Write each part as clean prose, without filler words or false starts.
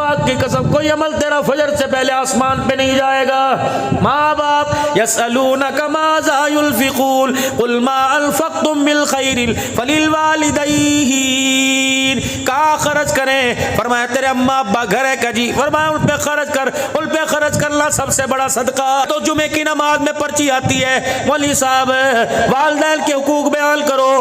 پاک کی قسم کوئی عمل تیرا فجر سے پہلے آسمان پہ نہیں جائے گا۔ ماں باپ یسألونک ماذا ينفقون قل ما انفقتم من خیر فللوالدین، کہاں خرچ کریں؟ فرمایا تیرے اماں ابا گھر ہے کا جی، فرمایا ان پہ خرچ کر، ان پہ خرچ کرنا سب سے بڑا صدقہ۔ تو جمعے کی نماز میں پرچی آتی ہے، مولوی صاحب والدین کے حقوق بیان کرو۔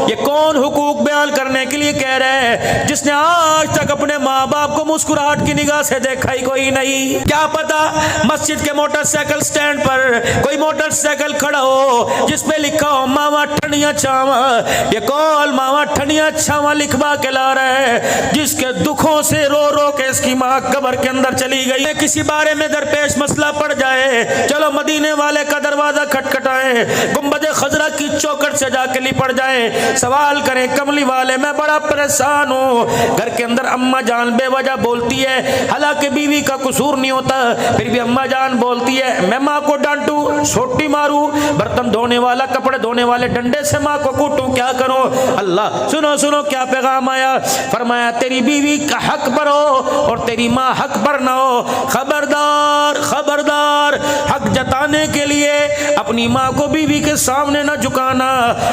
یہ کون حقوق بیان کرنے کے لیے کہہ رہے ہیں؟ جس نے آج تک اپنے ماں باپ کو مسکراہٹ کی نگاہ سے دیکھا ہی کوئی نہیں۔ کیا پتا مسجد کے موٹر سائیکل سٹینڈ پر کوئی موٹر سائیکل کھڑا ہو جس پہ لکھا ہو ماما ٹھنڈیاں چھاواں، یہ کون ماما ٹھنڈیاں چھاواں لکھوا کے لا رہا ہے، جس کے دکھوں سے رو رو کے اس کی ماں قبر کے اندر چلی گئی۔ کسی بارے میں درپیش مسئلہ پڑ جائے، چلو مدینے والے کا دروازہ کھٹکھٹائیں، گنبد خضرا کی چوکھٹ سے جا کے لپٹ جائیں، سوال کریں کملی والے میں بڑا پریشان ہوں۔ گھر کے اندر اماں جان بے وجہ بولتی ہے، حالانکہ بیوی کا قصور نہیں ہوتا، پھر بھی اماں جان بولتی ہے میں ماں کو ڈانٹوں، سوٹی ماروں، برتن دھونے والا کپڑے دھونے والے ڈنڈے سے ماں کو کوٹوں، کیا کروں؟ اللہ سنو سنو کیا پیغام آیا، فرمایا تیری بیوی کا حق پر ہو اور تیری ماں حق پر نہ ہو، خبردار خبردار، حق جتانے کے لیے اپنی ماں کو بیوی کے سامنے نہ جھکانا،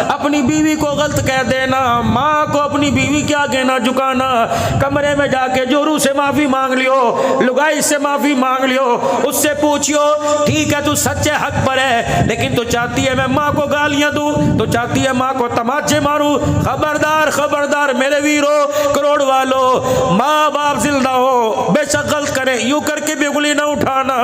اپنی بیوی کو غلط کہہ دینا، ماں کو اپنی بیوی کے آگے نہ جھکانا، کمرے میں جا کے جورو سے معافی مانگ لیو، لگائی سے معافی مانگ لیو، اس سے پوچھو ٹھیک ہے تو سچے حق پر ہے، لیکن تو چاہتی ہے میں ماں کو گالیاں دوں، تو چاہتی ہے ماں کو تماچے ماروں، خبردار خبردار میرے ویرو کروڑ والو، ماں باپ زندہ ہو بے شک غلط کرے یوں کر کے بھی انگلی نہ اٹھانا،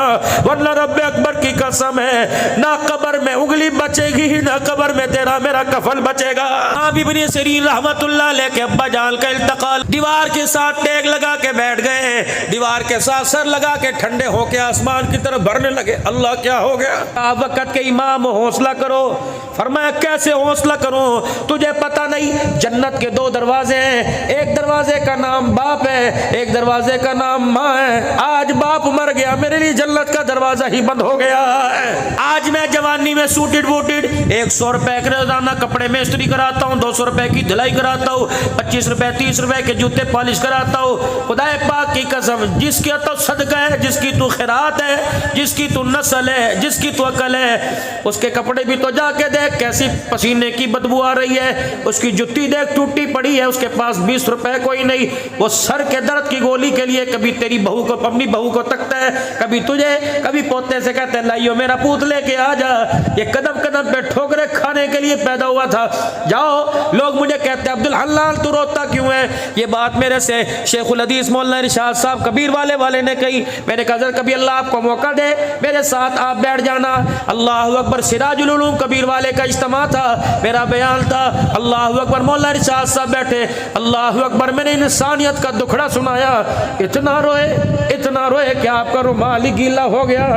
ورنہ رب اکبر کی قسم ہے نہ قبر میں انگلی بچے گی نہ قبر میں تیرا میرا کفن بچے گا۔ ابن سیرین رحمت اللہ علیہ کے ابا جان کا انتقال، دیوار کے ساتھ ٹیک لگا کے بیٹھ گئے، دیوار کے ساتھ سر لگا کے ٹھنڈے ہو کے آسمان کی طرف بھرنے لگے، اللہ کیا ہو گیا؟ آپ وقت کے امام حوصلہ کرو، فرمایا کیسے حوصلہ کروں؟ تجھے پتہ نہیں جنت کے دو دروازے ہیں، ایک دروازے کا نام باپ ہے، ایک دروازے کا نام ماں ہے، آج باپ مر گیا میرے لیے جنت کا دروازہ ہی بند ہو گیا ہے۔ آج میں جوانی میں سوٹڈ بوٹڈ 100 روپے کے روزانہ کپڑے میں استری کراتا ہوں، 200 روپے کی دھلائی کراتا ہوں، 25 روپے 30 روپے کے جوتے پالش کراتا ہوں، خدا پاک کی قسم جس کی تو صدقہ ہے، جس کی تو خیرات ہے، جس کی تو نسل ہے، جس کی تو عقل ہے، اس کے کپڑے بھی تو جا کے دیکھ کیسی پسینے کی بدبو آ رہی ہے، اس کی جتی دیکھ ٹوٹی پڑی ہے، اس کے پاس 20 روپے کوئی نہیں، وہ سر کے درد کی گولی کے لیے کبھی تیری بہو کو اپنی بہو کو تکتا ہے، کبھی تجھے، کبھی پوتے سے کہتے ہیں لائیو میرا پوت لے کے آ جا، یہ قدم قدم پہ ٹھوکرے کھانے کے لیے پیدا ہوا تھا۔ جاؤ لوگ مجھے کہتے ہیں عبدالحنان تو روتا کیوں ہے؟ یہ بات میرے سے شیخ الحدیث مولانا ارشاد صاحب کبیر والے نے کہی، میں نے کہا حضرت کبھی اللہ آپ کو موقع دے میرے ساتھ آپ بیٹھ جانا، اللہ اکبر، سراج العلوم کبیر والے کا اجتماع تھا، میرا بیان تھا، اللہ اکبر، مولانا ارشاد صاحب بیٹھے، اللہ اکبر، میں نے انسانیت کا دکھڑا سنایا، اتنا روئے کہ آپ کا رومال ہی گیلا ہو گیا۔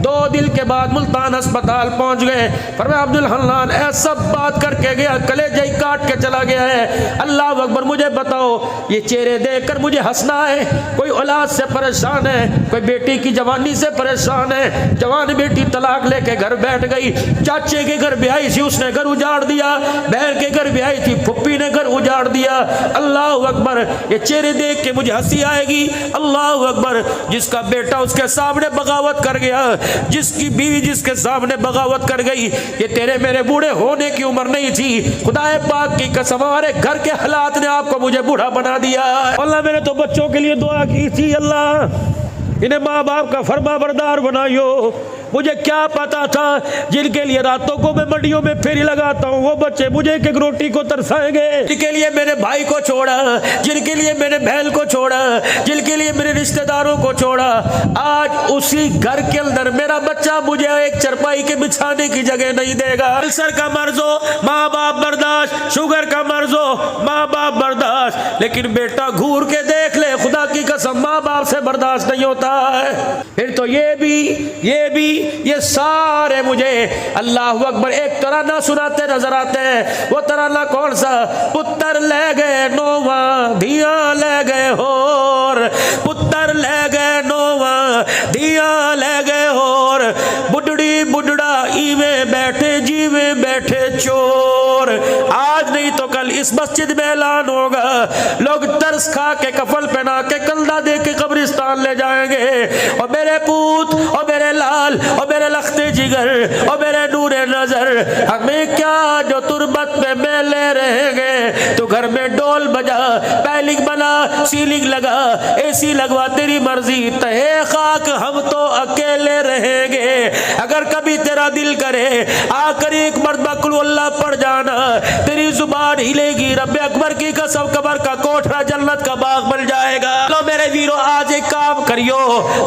2 دن کے بعد ملتان اسپتال پہنچ گئے، فرمایا عبدالحنان ایسا بات کر کے گیا کلیجہ ہی کاٹ کے چلا گیا ہے، اللہ اکبر، مجھے بتاؤ یہ چہرے دیکھ کر مجھے ہنسنا ہے؟ کوئی اولاد سے پریشان ہے، کوئی بیٹی کی جوانی سے پریشان ہے، جوان بیٹی طلاق لے کے گھر بیٹھ گئی، چاچے کے گھر بیائی تھی اس نے گھر اجاڑ دیا، بہن کے گھر بیائی تھی پھپھی نے گھر اجاڑ دیا، اللہ اکبر، یہ چہرے دیکھ کے مجھے ہنسی آئے گی، اللہ اکبر، جس کا بیٹا اس کے سامنے بغاوت کر گیا، جس کی بیوی جس کے سامنے بغاوت کر گئی، یہ تیرے میرے بوڑھے ہونے کی عمر نہیں تھی، خدا پاک کی قسم ہمارے گھر کے حالات نے آپ کو مجھے بوڑھا بنا دیا۔ اللہ میں نے تو بچوں کے لیے دعا کی تھی، اللہ انہیں ماں باپ کا فرما بردار بنائیو، مجھے کیا پتا تھا جن کے لیے راتوں کو میں منڈیوں میں پھیری لگاتا ہوں وہ بچے مجھے ایک روٹی کو ترسائیں گے، جن کے لیے میرے بھائی کو چھوڑا، جن کے لیے میرے بہن کو چھوڑا، جن کے لیے میرے رشتہ داروں کو چھوڑا، آج اسی گھر کے اندر میرا بچہ مجھے ایک چرپائی کے بچھانے کی جگہ نہیں دے گا۔ السر کا مرض ہو ماں باپ برداشت، شوگر کا مرض ہو ماں باپ برداشت، لیکن بیٹا گھور کے دیکھ لے خدا کی قسم ماں باپ سے برداشت نہیں ہوتا ہے۔ پھر تو یہ بھی یہ سارے مجھے اللہ اکبر ایک ترانہ سناتے نظر آتے ہیں، وہ ترانہ کون سا؟ پتر لے گئے نواں دھیاں لے گئے ہور، پتر لے گئے نواں دھیاں لے گئے ہور، بڈڑی بڈڑا ایویں بیٹھے جیویں بیٹھے چور، آج نہیں تو کل اس مسجد میں اعلان ہوگا، لوگ ترس کھا کے کفن پہنا کے کندھا دے کے قبرستان قبرستان لے جائیں گے. اور میرے پوت اور میرے لال اور میرے لخت جگر اور میرے نور نظر، ہمیں کیا جو تربت میں میلے رہیں گے. تو گھر میں ڈول بجا، پیلنگ بنا، سیلنگ لگا، اے سی لگوا، تیری مرضی، تہے خاک ہم تو اکیلے رہیں گے. اگر کبھی تیرا دل کرے آ کر ایک مرتبہ قل اللہ پڑھ جانا، تیری زبان ہلے گی، رب اکبر کی قسم قبر کا کوٹھرا جنت کا باغ بن جائے گا. لو میرے ویرو، آج ایک کام کریو.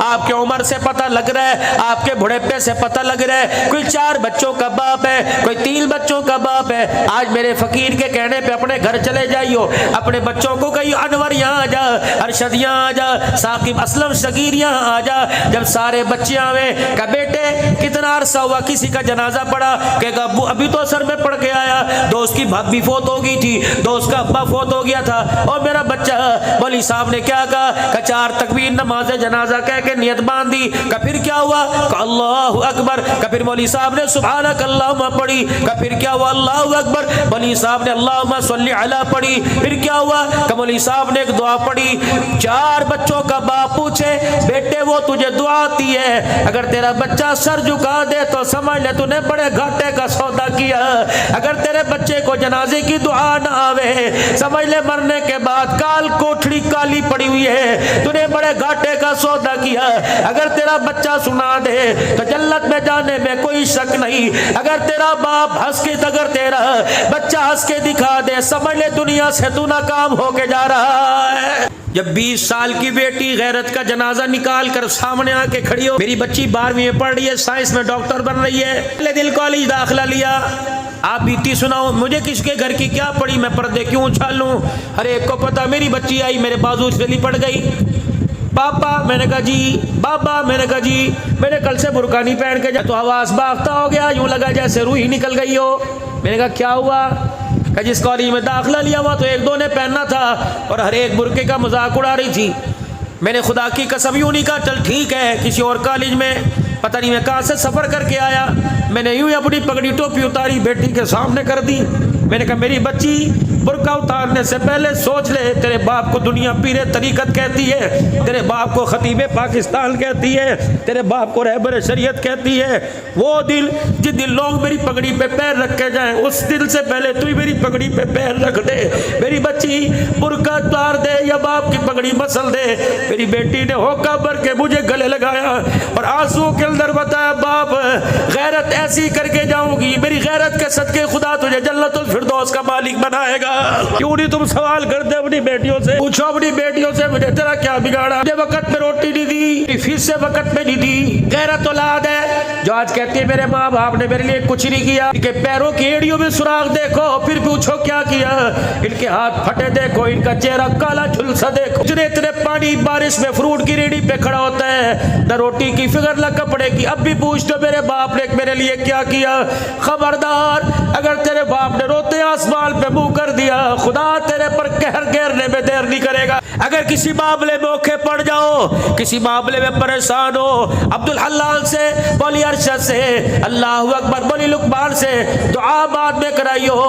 آپ کے عمر سے پتہ لگ رہا ہے، آپ کے بڑھاپے سے پتہ لگ رہا ہے، کوئی 4 بچوں کا باپ ہے، کوئی 3 بچوں کا باپ ہے. آج میرے فقیر کے کہنے پہ اپنے گھر چلے جائیو، اپنے بچوں کو کہیں انور یہاں آ جا، ارشد یہاں آ جا، ثاقب اسلم شگیر یہاں آ جا. جب سارے بچے آوے کہ بیٹے کتنا عرصہ ہوا کسی کا جنازہ پڑا، کہ ابو ابھی تو سر میں پڑھ کے آیا، دوست کی بھابی فوت ہو گئی تھی، دوست کا ابا فوت ہو گیا تھا، اور میرا بچہ مولوی صاحب نے کیا کہا کہ 4 تکبیر نماز جنازہ کہہ کے نیت باندھی. کہ پھر کیا ہوا کہ اللہ اکبر، کہ پھر مولوی صاحب نے سبحانک اللہم پڑھی. کہ پھر کیا ہوا اللہ اکبر، مولوی صاحب نے اللہم صلی علی پڑھی. پھر کیا ہوا کہ مولوی صاحب نے ایک دعا پڑھی. 4 بچوں کا باپ پوچھے بیٹے وہ تجھے دعا آتی ہے، اگر تیرا بچہ سر جھکا دے تو سمجھ لے تو نے بڑے گھاٹے کا سودا کیا. اگر تیرے بچے کو جنازے کی دعا نہ آوے، سمجھ لے مرنے کے بعد کال کوٹھڑی کالی پڑی ہوئی ہے، تو نے بڑے گھاٹے کا سودا کیا. اگر تیرا بچہ سنا دے تو جنت میں جانے میں کوئی شک نہیں. اگر تیرا باپ ہنس کے، اگر تیرا بچہ ہنس کے دکھا دے، سمجھ لے دنیا سے تو ناکام ہو کے جا رہا ہے. جب 20 سال کی بیٹی غیرت کا جنازہ نکال کر سامنے آ کے کھڑی ہو، میری بچی 12ویں میں پڑھ رہی ہے، سائنس میں ڈاکٹر بن رہی ہے، پہلے دل کالج داخلہ لیا. آپ بیتی سناؤ، مجھے کس کے گھر کی کیا پڑی، میں پردے کیوں اچھالوں؟ ہر ایک کو پتا میری بچی آئی میرے بازو سے لپٹ گئی. پاپا، میں نے کہا جی. بابا، میں نے کہا جی. میں نے کل سے برقع نہیں پہن کے جا تو حواس باختہ ہو گیا، یوں لگا جیسے روح ہی نکل گئی ہو. میں نے کہا کیا ہوا؟ کہ جس کالج میں داخلہ لیا ہوا تو 1-2 نے پہننا تھا اور ہر ایک برقعے کا مذاق اڑا رہی تھی. میں نے خدا کی قسم یوں نہیں کہا چل ٹھیک ہے کسی اور کالج میں، پتہ نہیں میں کہاں سے سفر کر کے آیا. میں نے یوں ہی اپنی پگڑی ٹوپی اتاری، بیٹی کے سامنے کر دی. میں نے کہا میری بچی برقع اتارنے سے پہلے سوچ لے، تیرے باپ کو دنیا پیر طریقت کہتی ہے، تیرے باپ کو خطیب پاکستان کہتی ہے، تیرے باپ کو رہبر شریعت کہتی ہے. وہ دل جس دن لوگ میری پگڑی پہ پیر رکھ کے جائیں، اس دل سے پہلے تو ہی میری پگڑی پہ پیر رکھ دے. میری بچی برقع اتار دے یا باپ کی پگڑی مسل دے. میری بیٹی نے ہوکا بھر کے مجھے گلے لگایا اور آنسو کے اندر بتایا باپ غیرت ایسی کر کے جاؤں گی، میری غیرت کے صدقے خدا تجھے جنت الفردوس کا مالک بنائے گا. کیوں نہیں تم سوال کرتے اپنی بیٹیوں سے؟ پوچھو اپنی بیٹیوں سے مجھے تیرا کیا بگاڑا؟ مجھے وقت میں روٹی نہیں دی، فیس سے وقت میں نہیں دی. غیرت اولاد ہے جو آج کہتی ہے میرے ماں باپ نے میرے لیے کچھ نہیں کیا. ان کے پیروں کی ایڑیوں میں سراغ دیکھو، پھر پوچھو کیا کیا. ان کے ہاتھ پھٹے دیکھو، ان کا چہرہ کالا جھلسا دیکھو. اتنے پانی بارش میں فروٹ کی ریڑھی پہ کھڑا ہوتا ہے، نہ روٹی کی فکر نہ کپڑے کی. اب بھی پوچھ دو میرے باپ نے میرے لیے کیا کیا. خبردار اگر تیرے باپ نے روتے آسمان پہ منہ کر دیا، خدا تیرے پر قہر گھیرنے میں دیر نہیں کرے گا. اگر کسی معاملے میں اوکھے پڑ جاؤ، کسی معاملے میں پریشان ہو، عبدالحلال سے، مولی ارشد سے، اللہ اکبر، مولی لقمان سے دعا بعد میں کرائیو.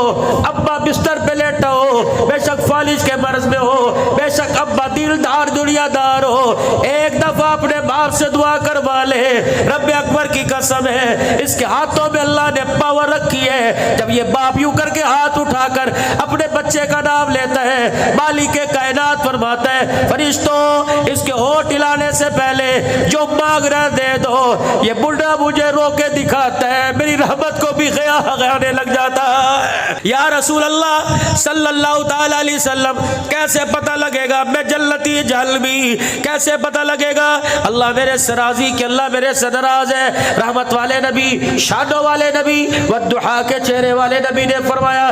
ابا بستر پہ لیٹا ہو، بے شک فالج کے مرض میں ہو، بے شک ابا دلدار دنیا دار ہو، ایک دفعہ اپنے باپ سے دعا کروا لے. رب اکبر کی قسم ہے اس کے ہاتھوں میں اللہ نے پاور رکھی ہے. جب یہ باپ یوں کر کے ہاتھ اٹھا کر اپنے بچے کا نام لیتا ہے، مالک کائنات فرماتا ہے فرشتوں اس کے ہونٹ ہلانے سے پہلے جو مانگ رہے دے دو. یہ بڑھا مجھے رو کے دکھاتا ہے، میری رحمت کو بھی غیانے لگ جاتا ہے. یا رسول اللہ صلی اللہ تعالی علیہ وسلم کیسے پتہ لگے گا میں جنتی جہلمی؟ کیسے پتہ لگے گا؟ اللہ میرے سے راضی کہ اللہ میرے سے ناراض ہے. رحمت والے نبی، شادوں والے نبی، والضحیٰ کے چہرے والے نبی نے فرمایا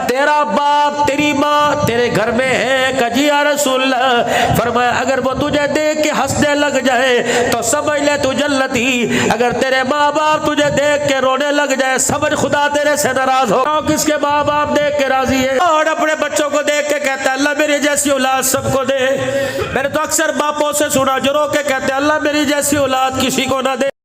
تیرا باپ تیری ماں تیرے گھر میں ہے؟ کہ جی یا رسول اللہ. فرمایا اگر وہ تجھے دیکھ کے ہنسنے لگ جائے تو سمجھ لے تو جنتی. اگر تیرے ماں باپ تجھے دیکھ کے رونے لگ جائے سمجھ خدا تیرے سے ناراض ہو. کس کے ماں باپ دیکھ کے راضی ہے اور اپنے بچوں کو دیکھ کے کہتا ہے اللہ میری جیسی اولاد سب کو دے. میں نے تو اکثر باپوں سے سنا جو رو کے کہتے ہیں اللہ میری جیسی اولاد کسی کو نہ دے.